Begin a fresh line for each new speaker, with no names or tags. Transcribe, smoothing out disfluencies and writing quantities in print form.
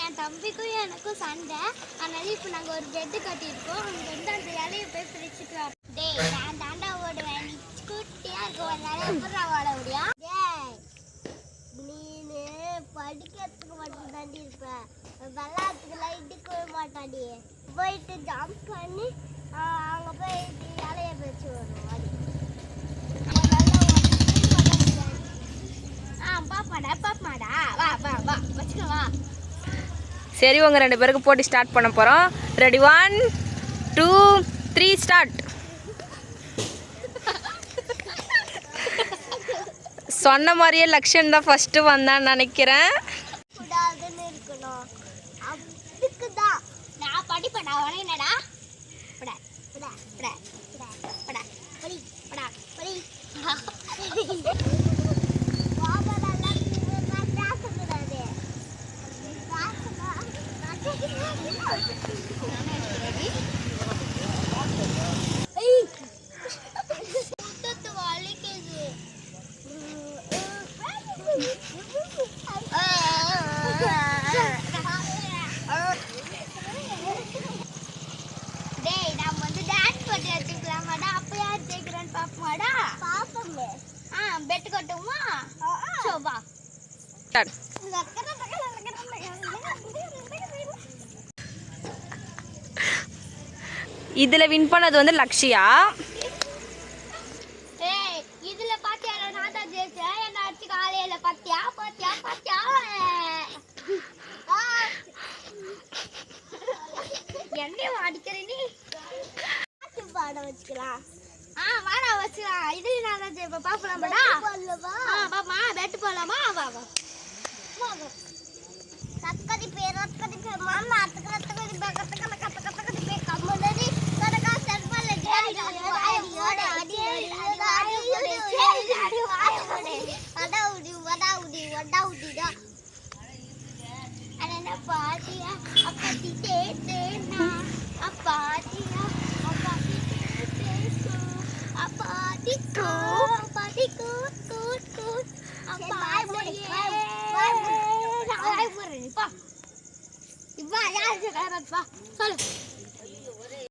என் தம்பிக்கும் எனக்கும் சண்டை. அதனால இப்போ நாங்கள் ஒரு பெட்டு கட்டியிருக்கோம். அங்கே வந்து அந்த இலையை போய் பிரிச்சுட்டு வரோம். டேய் நான் தாண்டா ஓடுவேன், நீ குட்டியாக இருக்க வந்தாலே எப்படி ஓட முடியும்? டேய் நீனு படிக்கிறதுக்கு மட்டும் தாண்டி இருப்பேன், விளையாட்டுக்கு லைட்டுக்கு மாட்டாண்டி. போயிட்டு ஜம்ப் பண்ணி அங்கே போயிட்டு இலையை பிரிச்சு வரணும்.
சரி, உங்கள் 2 பேருக்கு போட்டி ஸ்டார்ட் பண்ண போகிறோம். Ready 1 2 3 start. சொன்ன மாதிரியே லக்ஷன் தான் ஃபஸ்ட்டு வந்தான்னு நினைக்கிறேன்.
பெட் கட்டுமா? சோபா
இதுல வின் பண்ணது வந்து லக்ஷியா.
ஏய் இதுல பாத்தியா நான் தான் ஜெயிச்சேன். என்ன அடிச்சு காலையில பாத்தியா பாத்தியா பாத்தியா என்ன அடிக்கிறே நீ? பாட வச்சுக்கலாம். வாடா வச்சுக்கலாம். இது நான் தான் ஜெயிப்பேன். பாப்பலாம் பாடா. பாப்பா பெட் போலாமா? வா வா கத்தடி பேர் மாமா அத்தக்கடி பக்கத்துல கத்தடி பே கம்மனடி கடகா சர்வல ஜெடி ஓட அடி வடாவுடிடா அண்ணா பாட்டியா அப்படி தேனா அப்பாட்டியா அப்படி தேசு அப்பாட்டிக்கு அப்பாட்டிக்கு கூ அப்பாட்டியே பா இவ்வா யார் சொல்லுங்க.